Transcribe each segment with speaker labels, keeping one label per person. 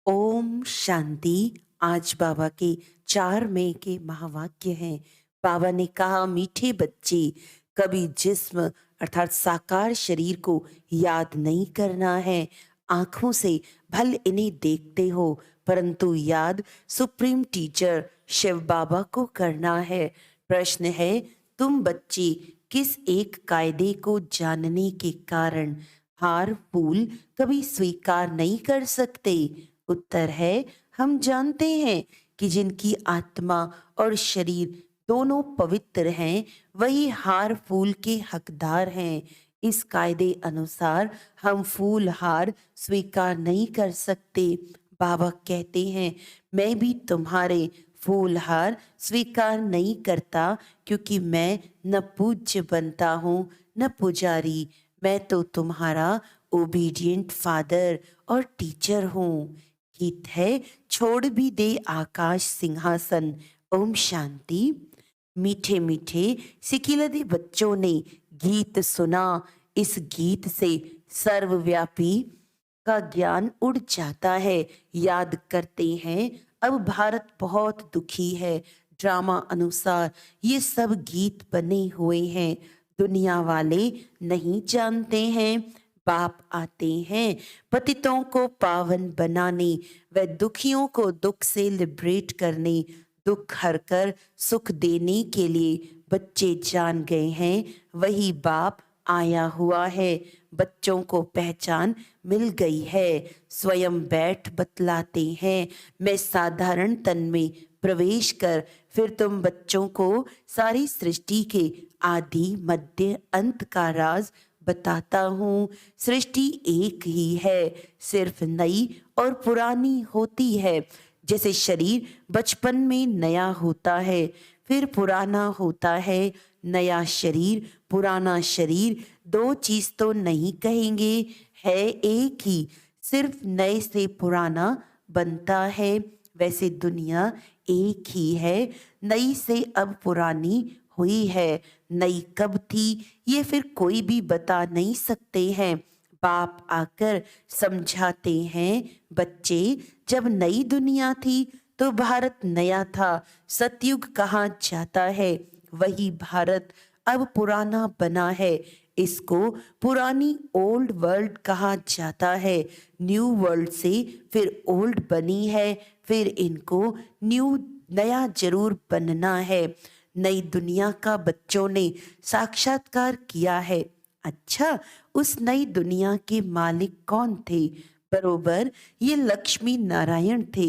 Speaker 1: ओम शांति। आज बाबा के 4 मई के महावाक्य हैं। बाबा ने कहा, मीठे बच्चे, कभी जिस्म अर्थात साकार शरीर को याद नहीं करना है। आंखों से भल इन्हें देखते हो, परंतु याद सुप्रीम टीचर शिव बाबा को करना है। प्रश्न है, तुम बच्चे किस एक कायदे को जानने के कारण हार फूल कभी स्वीकार नहीं कर सकते? उत्तर है, हम जानते हैं कि जिनकी आत्मा और शरीर दोनों पवित्र हैं, वही हार फूल के हकदार हैं। इस कायदे अनुसार हम फूल हार स्वीकार नहीं कर सकते। बाबा कहते हैं, मैं भी तुम्हारे फूल हार स्वीकार नहीं करता, क्योंकि मैं न पूज्य बनता हूँ न पुजारी। मैं तो तुम्हारा ओबीडियंट फादर और टीचर हूँ। गीत है, छोड़ भी दे आकाश सिंहासन। ओम शांति। मीठे मीठे सिकिलदे बच्चों ने गीत सुना। इस गीत से सर्वव्यापी का ज्ञान उड़ जाता है। याद करते हैं, अब भारत बहुत दुखी है। ड्रामा अनुसार ये सब गीत बने हुए हैं। दुनिया वाले नहीं जानते हैं। बाप आते हैं पतितों को पावन बनाने व दुखियों को दुख से लिबरेट करने, दुख हरकर सुख देने के लिए। बच्चे जान गए हैं, वही बाप आया हुआ है। बच्चों को पहचान मिल गई है। स्वयं बैठ बतलाते हैं, मैं साधारण तन में प्रवेश कर फिर तुम बच्चों को सारी सृष्टि के आदि मध्य अंत का राज बताता हूँ। सृष्टि एक ही है, सिर्फ नई और पुरानी होती है। जैसे शरीर बचपन में नया होता है, फिर पुराना होता है। नया शरीर पुराना शरीर दो चीज तो नहीं कहेंगे, है एक ही। सिर्फ नए से पुराना बनता है। वैसे दुनिया एक ही है, नई से अब पुरानी हुई है। नई कब थी ये फिर कोई भी बता नहीं सकते हैं। बाप आकर समझाते हैं, बच्चे, जब नई दुनिया थी तो भारत नया था। सतयुग कहा जाता है, वही भारत अब पुराना बना है। इसको पुरानी ओल्ड वर्ल्ड कहा जाता है। न्यू वर्ल्ड से फिर ओल्ड बनी है, फिर इनको न्यू नया जरूर बनना है। नई दुनिया का बच्चों ने साक्षात्कार किया है। अच्छा, उस नई दुनिया के मालिक कौन थे? बरोबर ये लक्ष्मी नारायण थे।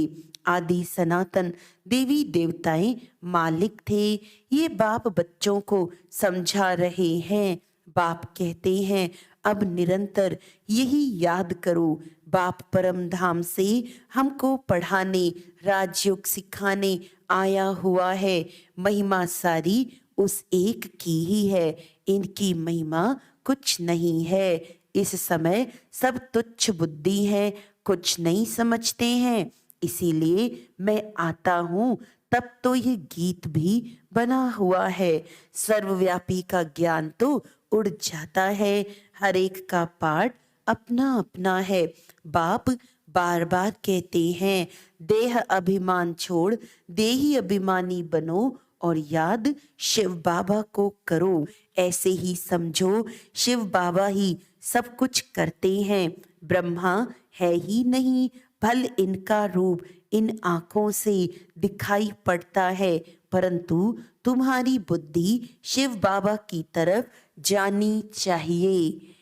Speaker 1: आदि सनातन देवी देवताएं मालिक थे। ये बाप बच्चों को समझा रहे हैं। बाप कहते हैं, अब निरंतर यही याद करो। बाप परम धाम से हमको पढ़ाने राजयोग सिखाने आया हुआ है। महिमा सारी उस एक की ही है, इनकी महिमा कुछ नहीं है। इस समय सब तुच्छ बुद्धि है, कुछ नहीं समझते हैं। इसीलिए मैं आता हूँ, तब तो ये गीत भी बना हुआ है। सर्वव्यापी का ज्ञान तो उड़ जाता है। हर एक का पाठ अपना अपना है। बाप बार बार कहते हैं, देह अभिमान छोड़ देही अभिमानी बनो और याद शिव बाबा को करो। ऐसे ही समझो, शिव बाबा ही सब कुछ करते हैं। ब्रह्मा है ही नहीं, भल इनका रूप इन आंखों से दिखाई पड़ता है, परंतु तुम्हारी बुद्धि शिव बाबा की तरफ जानी चाहिए।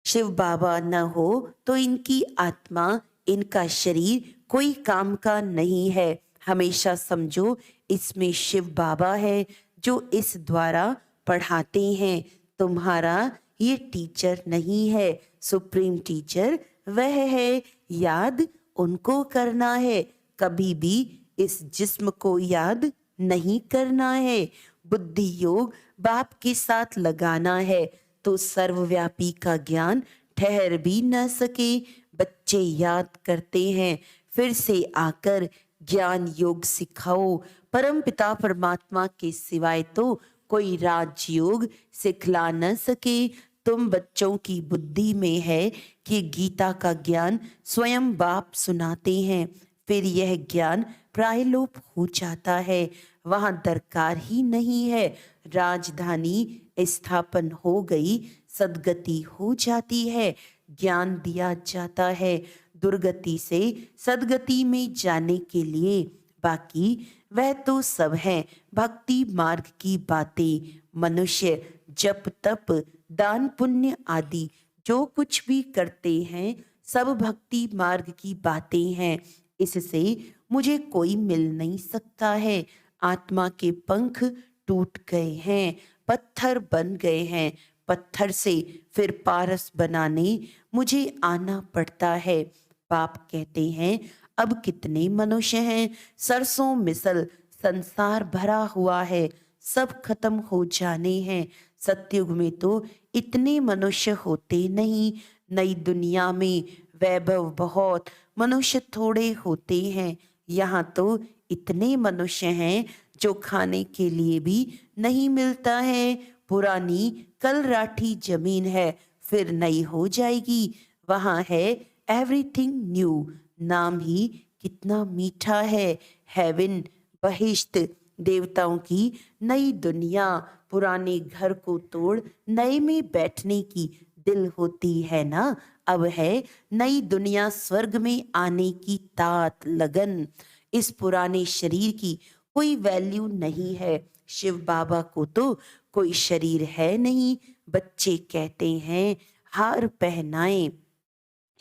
Speaker 1: शिव बाबा न हो तो इनकी आत्मा, इनका शरीर कोई काम का नहीं है। हमेशा समझो, इसमें शिव बाबा है जो इस द्वारा पढ़ाते हैं। तुम्हारा ये टीचर नहीं है, सुप्रीम टीचर वह है। याद उनको करना है, कभी भी इस जिस्म को याद नहीं करना है। बुद्धि योग बाप के साथ लगाना है, तो सर्वव्यापी का ज्ञान ठहर भी न सके। बच्चे याद करते हैं, फिर से आकर ज्ञान योग सिखाओ। परम पिता परमात्मा के सिवाय तो कोई राजयोग सिखला न सके। तुम बच्चों की बुद्धि में है कि गीता का ज्ञान स्वयं बाप सुनाते हैं, फिर यह ज्ञान प्रायलोप हो जाता है, वहां दरकार ही नहीं है। राजधानी स्थापन हो गई, सदगति हो जाती है, ज्ञान दिया जाता है दुर्गति से सदगति में जाने के लिए। बाकी वह तो सब है भक्ति मार्ग की बातें। मनुष्य जप तप दान पुण्य आदि जो कुछ भी करते हैं सब भक्ति मार्ग की बातें हैं। इससे मुझे कोई मिल नहीं सकता है। आत्मा के पंख टूट गए हैं, पत्थर बन गए हैं, पत्थर से फिर पारस बनाने मुझे आना पड़ता है। बाप कहते हैं अब कितने मनुष्य हैं, सरसों मिसल संसार भरा हुआ है, सब खत्म हो जाने हैं। सतयुग में तो इतने मनुष्य होते नहीं, नई दुनिया में वैभव बहुत, मनुष्य थोड़े होते हैं। यहाँ तो इतने मनुष्य हैं जो खाने के लिए भी नहीं मिलता है। पुरानी कल राठी जमीन है, फिर नई हो जाएगी, वहाँ है एवरीथिंग न्यू। नाम ही कितना मीठा है, हेवन बहिश्त, देवताओं की नई दुनिया। पुराने घर को तोड़ नए में बैठने की दिल होती है ना। अब है नई दुनिया, स्वर्ग में आने की तात लगन। इस पुराने शरीर की कोई वैल्यू नहीं है। शिव बाबा को तो कोई शरीर है नहीं। बच्चे कहते हैं हार पहनाएं,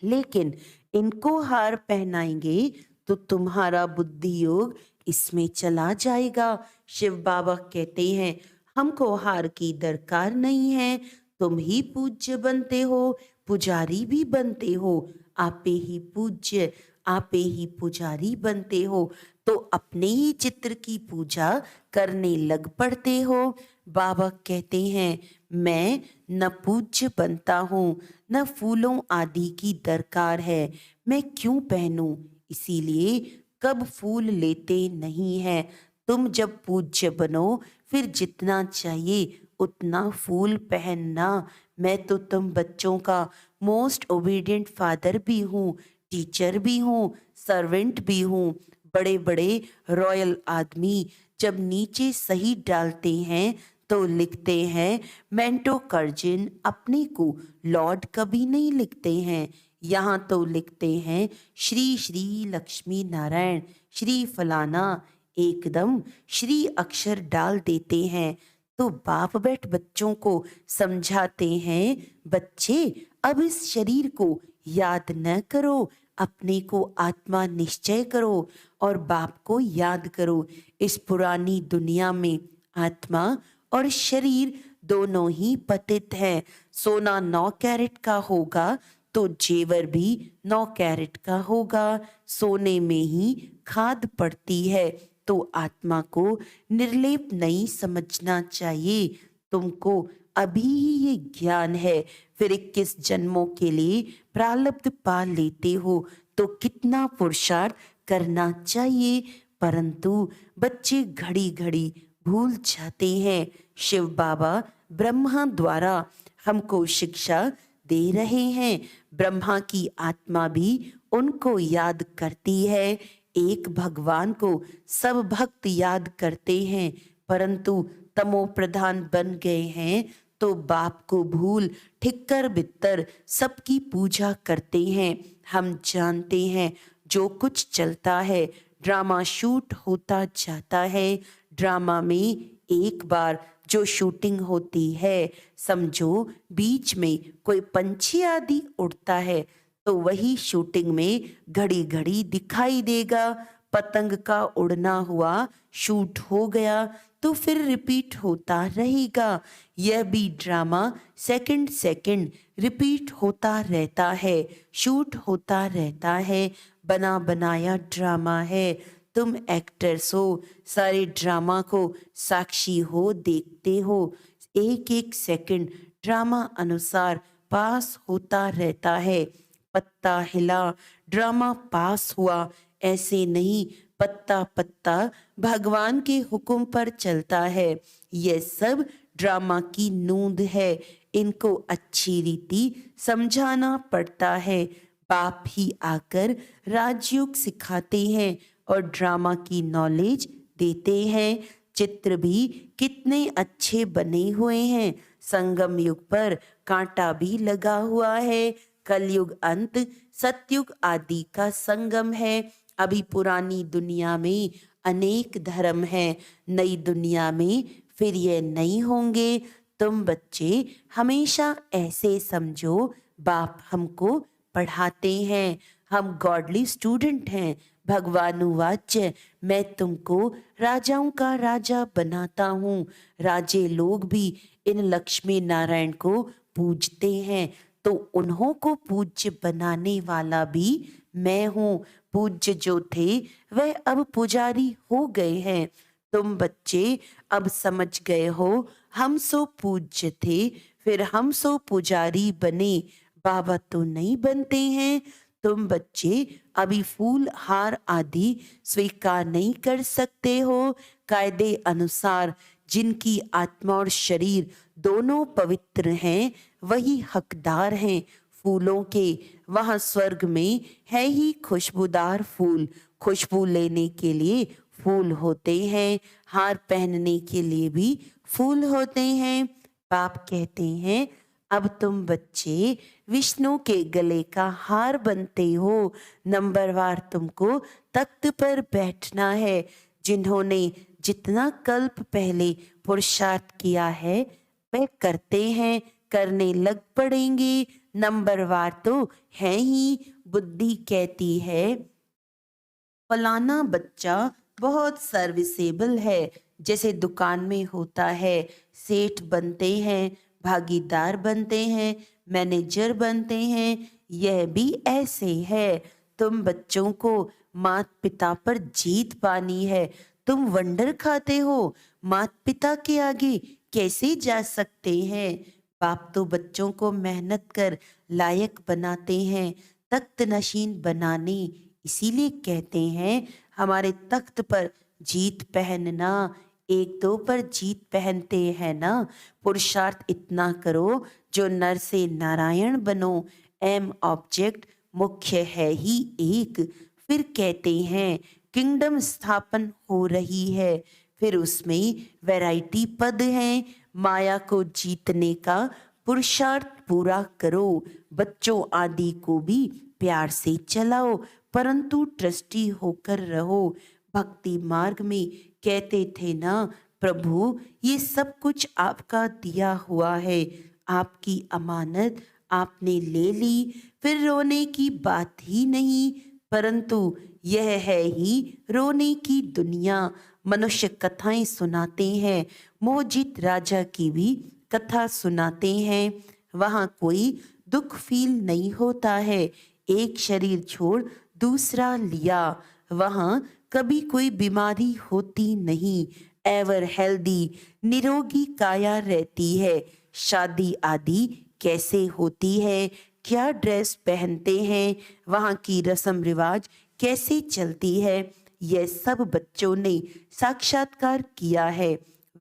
Speaker 1: लेकिन इनको हार पहनाएंगे तो तुम्हारा बुद्धि योग इसमें चला जाएगा। शिव बाबा कहते हैं हमको हार की दरकार नहीं है, तुम ही पूज्य बनते हो, पुजारी भी बनते हो। आपे ही पूज्य आपे ही पुजारी बनते हो तो अपने ही चित्र की पूजा करने लग पड़ते हो। बाबा कहते हैं मैं न पूज्य बनता हूँ, न फूलों आदि की दरकार है, मैं क्यों पहनूं, इसीलिए कब फूल लेते नहीं है। तुम जब पूज्य बनो फिर जितना चाहिए उतना फूल पहनना। मैं तो तुम बच्चों का मोस्ट ओबीडियंट फादर भी हूँ, टीचर भी हूँ, सर्वेंट भी हूँ। बड़े बड़े रॉयल आदमी जब नीचे सही डालते हैं तो लिखते हैं मेंटो कर्जिन, अपने को लॉर्ड कभी नहीं लिखते हैं। यहाँ तो लिखते हैं श्री श्री लक्ष्मी नारायण, श्री फलाना, एकदम श्री अक्षर डाल देते हैं। तो बाप बैठ बच्चों को समझाते हैं बच्चे अब इस शरीर को याद न करो, अपने को आत्मा निश्चय करो और बाप को याद करो। इस पुरानी दुनिया में आत्मा और शरीर दोनों ही पतित हैं। सोना 9 कैरेट का होगा तो जेवर भी 9 कैरेट का होगा। सोने में ही खाद पड़ती है तो आत्मा को निर्लेप नहीं समझना चाहिए। तुमको अभी ही ये ज्ञान है, फिर 21 जन्मों के लिए प्रारब्ध पा लेते हो तो कितना पुरुषार्थ करना चाहिए। परंतु बच्चे घड़ी घड़ी भूल जाते हैं। शिव बाबा ब्रह्मा द्वारा हमको शिक्षा दे रहे हैं। ब्रह्मा की आत्मा भी उनको याद करती है। एक भगवान को सब भक्त याद करते हैं, परंतु तमो प्रधान बन गए हैं तो बाप को भूल ठिक्कर बित्तर सबकी पूजा करते हैं। हम जानते हैं जो कुछ चलता है ड्रामा शूट होता जाता है। ड्रामा में एक बार जो शूटिंग होती है, समझो बीच में कोई पंछी आदि उड़ता है तो वही शूटिंग में घड़ी घड़ी दिखाई देगा। पतंग का उड़ना हुआ शूट हो गया तो फिर रिपीट होता रहेगा। यह भी ड्रामा सेकंड सेकंड रिपीट होता रहता है, शूट होता रहता है। बना बनाया ड्रामा है। तुम एक्टर्स हो, सारे ड्रामा को साक्षी हो, देखते हो। एक एक सेकंड ड्रामा अनुसार पास होता रहता है। पत्ता हिला ड्रामा पास हुआ, ऐसे नहीं, पत्ता पत्ता भगवान के हुक्म पर चलता है। यह सब ड्रामा की नूंद है। इनको अच्छी रीति समझाना पड़ता है। बाप ही आकर राजयोग सिखाते हैं और ड्रामा की नॉलेज देते हैं। चित्र भी कितने अच्छे बने हुए हैं। संगम युग पर कांटा भी लगा हुआ है। कलयुग अंत सतयुग आदि का संगम है। अभी पुरानी दुनिया में अनेक धर्म हैं, नई दुनिया में फिर ये नहीं होंगे। तुम बच्चे हमेशा ऐसे समझो, बाप हमको पढ़ाते हैं, हम गॉडली स्टूडेंट हैं। भगवानुवाच्य, मैं तुमको राजाओं का राजा बनाता हूँ। राजे लोग भी इन लक्ष्मी नारायण को पूजते हैं, तो उन्हों को पूज्य बनाने वाला भी मैं हूँ। पूज्य जो थे वह अब पुजारी हो गए हैं। तुम बच्चे अब समझ गए हो, हम सो पूज्य थे, फिर हम सो पुजारी बने, बाबा तो नहीं बनते हैं। तुम बच्चे अभी फूल हार आदि स्वीकार नहीं कर सकते हो। कायदे अनुसार जिनकी आत्मा और शरीर दोनों पवित्र हैं, वही हकदार हैं फूलों के। वहाँ स्वर्ग में है ही खुशबूदार फूल। खुशबू लेने के लिए फूल होते हैं, हार पहनने के लिए भी फूल होते हैं। बाप कहते हैं, अब तुम बच्चे विष्णु के गले का हार बनते हो। नंबरवार तुमको तख्त पर बैठना है। जिन्होंने जितना कल्प पहले पुरुषार्थ किया है वह करते हैं, करने लग पड़ेंगे। नंबरवार तो है ही। बुद्धि कहती है फलाना बच्चा बहुत सर्विसेबल है। जैसे दुकान में होता है, सेठ बनते हैं, भागीदार बनते हैं, मैनेजर बनते हैं, यह भी ऐसे है। तुम बच्चों को माता पिता पर जीत पानी है। तुम वंडर खाते हो, माता पिता के आगे कैसे जा सकते हैं। बाप तो बच्चों को मेहनत कर लायक बनाते हैं, तख्त नशीन बनाने। इसीलिए कहते हैं हमारे तख्त पर जीत पहनना। एक दो पर जीत पहनते हैं ना। पुरुषार्थ इतना करो जो नर से नारायण बनो। एम ऑब्जेक्ट मुख्य है ही एक। फिर कहते हैं किंगडम स्थापन हो रही है, फिर उसमें वैरायटी पद हैं। माया को जीतने का पुरुषार्थ पूरा करो। बच्चों आदि को भी प्यार से चलाओ, परंतु ट्रस्टी होकर रहो। भक्ति मार्ग में कहते थे ना, प्रभु ये सब कुछ आपका दिया हुआ है, आपकी अमानत आपने ले ली, फिर रोने की बात ही नहीं। परंतु यह है ही रोने की दुनिया। मनुष्य कथाएं सुनाते हैं, मोहजित राजा की भी कथा सुनाते हैं। वहाँ कोई दुख फील नहीं होता है। एक शरीर छोड़ दूसरा लिया, वहाँ कभी कोई बीमारी होती नहीं। एवर हेल्दी निरोगी काया रहती है। शादी आदि कैसे होती है, क्या ड्रेस पहनते हैं, वहाँ की रस्म रिवाज कैसे चलती है, यह सब बच्चों ने साक्षात्कार किया है।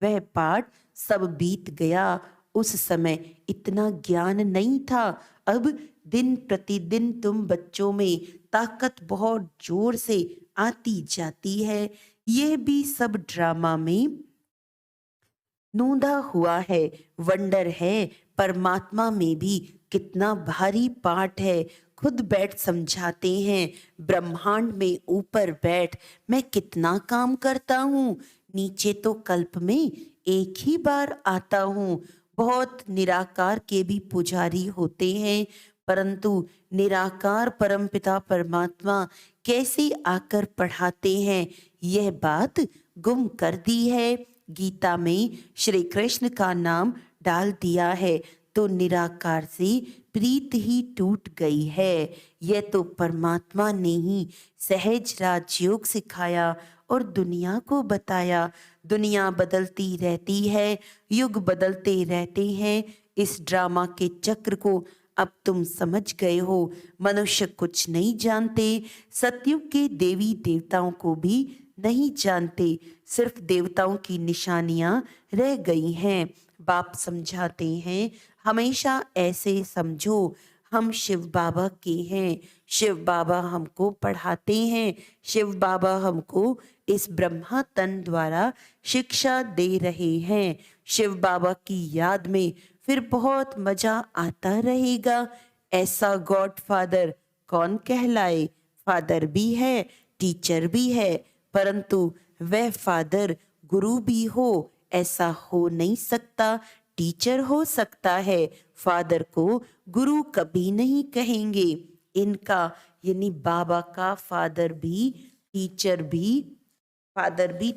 Speaker 1: वह पाठ सब बीत गया। उस समय इतना ज्ञान नहीं था। अब दिन प्रतिदिन तुम बच्चों में ताकत बहुत जोर से आती जाती है। यह भी सब ड्रामा में नूंदा हुआ है। वंडर है परमात्मा में भी कितना भारी पाठ है। खुद बैठ समझाते हैं, ब्रह्मांड में ऊपर बैठ मैं कितना काम करता हूँ, नीचे तो कल्प में एक ही बार आता हूँ। बहुत निराकार के भी पुजारी होते हैं, परंतु निराकार परमपिता परमात्मा कैसे आकर पढ़ाते हैं, यह बात गुम कर दी है। गीता में श्री कृष्ण का नाम डाल दिया है तो निराकार से प्रीत ही टूट गई है। यह तो परमात्मा ने ही सहज राजयोग सिखाया और दुनिया को बताया। दुनिया बदलती रहती है, युग बदलते रहते हैं। इस ड्रामा के चक्र को अब तुम समझ गए हो। मनुष्य कुछ नहीं जानते, सतयुग के देवी देवताओं को भी नहीं जानते, सिर्फ देवताओं की निशानियां रह गई हैं। बाप समझाते हैं, हमेशा ऐसे समझो, हम शिव बाबा के हैं, शिव बाबा हमको पढ़ाते हैं, शिव बाबा हमको इस ब्रह्मा तन द्वारा शिक्षा दे रहे हैं। शिव बाबा की याद में फिर बहुत मजा आता रहेगा। ऐसा गॉड फादर कौन कहलाए? फादर भी है, टीचर भी है, परंतु वह फादर गुरु भी हो ऐसा हो नहीं सकता। टीचर हो सकता है, फादर को गुरु कभी नहीं कहेंगे। इनका यानी बाबा का फादर भी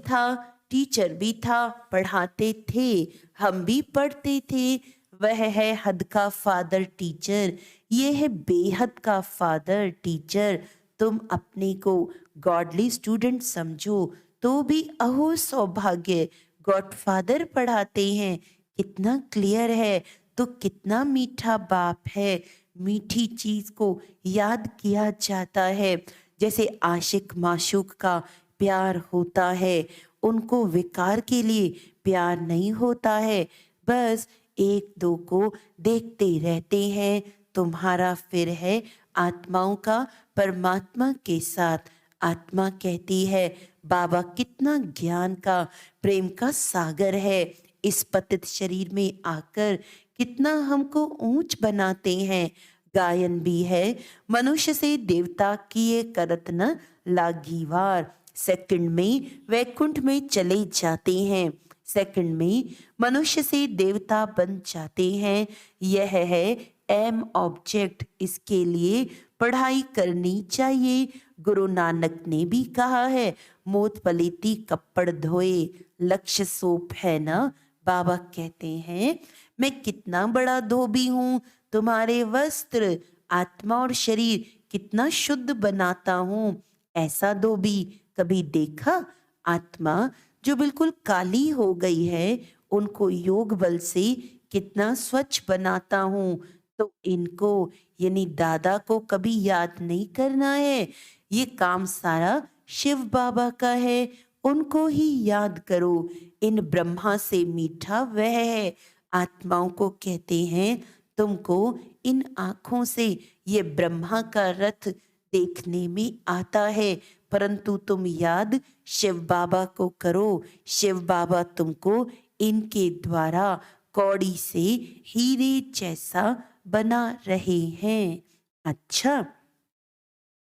Speaker 1: था, टीचर भी था, पढ़ाते थे, हम भी पढ़ते थे। वह है हद का फादर टीचर, ये है बेहद का फादर टीचर। तुम अपने को गॉडली स्टूडेंट समझो तो भी अहो सौभाग्य, गॉड फादर पढ़ाते हैं। कितना क्लियर है, तो कितना मीठा बाप है। मीठी चीज को याद किया जाता है, जैसे आशिक माशूक का प्यार होता है, उनको विकार के लिए प्यार नहीं होता है, बस एक दो को देखते रहते हैं। तुम्हारा फिर है आत्माओं का परमात्मा के साथ। आत्मा कहती है बाबा कितना ज्ञान का, प्रेम का सागर है, इस पतित शरीर में आकर कितना हमको ऊंच बनाते हैं। गायन भी है, मनुष्य से देवता किए करत न लागीवार, सेकंड में वैकुंठ में चले जाते हैं, सेकंड में मनुष्य से देवता बन जाते हैं। यह है एम ऑब्जेक्ट, इसके लिए पढ़ाई करनी चाहिए। गुरु नानक ने भी कहा है, मोत पलेती कपड़ धोए, लक्ष्य सोप है ना। बाबा कहते हैं मैं कितना बड़ा धोबी हूँ, तुम्हारे वस्त्र आत्मा और शरीर कितना शुद्ध बनाता हूँ। ऐसा धोबी कभी देखा? आत्मा जो बिल्कुल काली हो गई है, उनको योग बल से कितना स्वच्छ बनाता हूँ। तो इनको यानी दादा को कभी याद नहीं करना है, ये काम सारा शिव बाबा का है, उनको ही याद करो। इन ब्रह्मा से मीठा वह है। आत्माओं को कहते हैं तुमको इन आँखों से ये ब्रह्मा का रथ देखने में आता है, परंतु तुम याद शिव बाबा को करो। शिव बाबा तुमको इनके द्वारा कौड़ी से हीरे जैसा बना रहे हैं। अच्छा,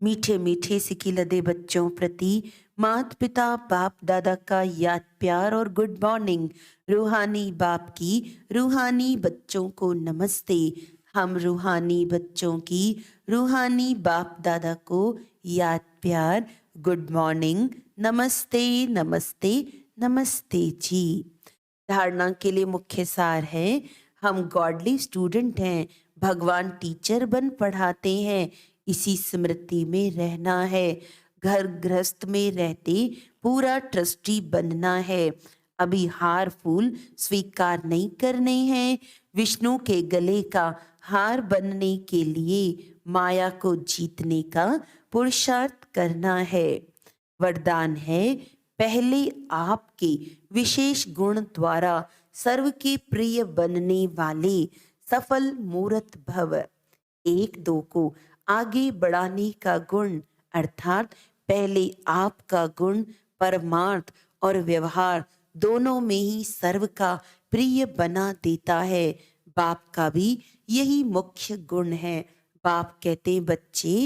Speaker 1: मीठे मीठे सिकिलदे बच्चों प्रति माता पिता बाप दादा का याद प्यार और गुड मॉर्निंग। रूहानी बाप की रूहानी बच्चों को नमस्ते। हम रूहानी बच्चों की रूहानी बाप दादा को याद प्यार गुड मॉर्निंग, नमस्ते नमस्ते नमस्ते जी। धारणा के लिए मुख्य सार है, हम गॉडली स्टूडेंट हैं, भगवान टीचर बन पढ़ाते हैं, इसी स्मृति में रहना है। घर गृहस्थ में रहते पूरा ट्रस्टी बनना है। अभी हार फूल स्वीकार नहीं करने हैं। विष्णु के गले का हार बनने के लिए माया को जीतने का पुरुषार्थ करना है। वरदान है, पहले आपके विशेष गुण द्वारा सर्व के प्रिय बनने वाले सफल मूर्त भव। एक दो को आगे बढ़ाने का गुण, अर्थात पहले आपका गुण परमार्थ और व्यवहार दोनों में ही सर्व का प्रिय बना देता है। बाप का भी यही मुख्य गुण है। बाप कहते बच्चे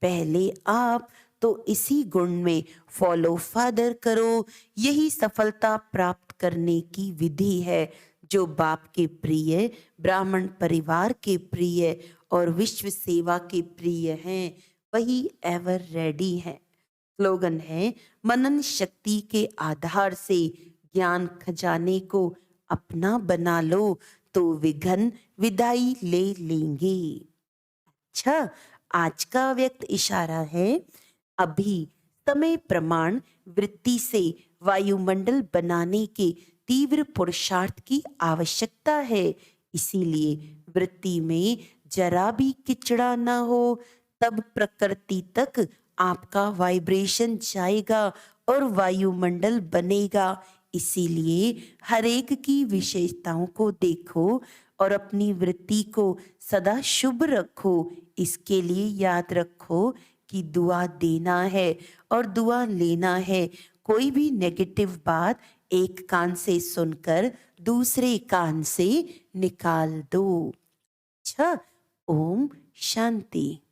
Speaker 1: पहले आप, तो इसी गुण में फॉलो फादर करो, यही सफलता प्राप्त करने की विधि है। जो बाप के प्रिय, ब्राह्मण परिवार के प्रिय और विश्व सेवा के प्रिय हैं, वही एवर रेडी है। स्लोगन है, मनन शक्ति के आधार से ज्ञान खजाने को अपना बना लो तो विघ्न विदाई ले लेंगे। अच्छा, आज का व्यक्त इशारा है, अभी समय प्रमाण वृत्ति से वायुमंडल बनाने के तीव्र पुरुषार्थ की आवश्यकता है। इसीलिए वृत्ति में जरा भी किचड़ा ना हो, तब प्रकृति तक आपका वाइब्रेशन जाएगा और वायुमंडल बनेगा। इसीलिए हर एक की विशेषताओं को देखो और अपनी वृत्ति को सदा शुभ रखो। इसके लिए याद रखो कि दुआ देना है और दुआ लेना है। कोई भी नेगेटिव बात एक कान से सुनकर दूसरे कान से निकाल दो। अच्छा, ओम शांति।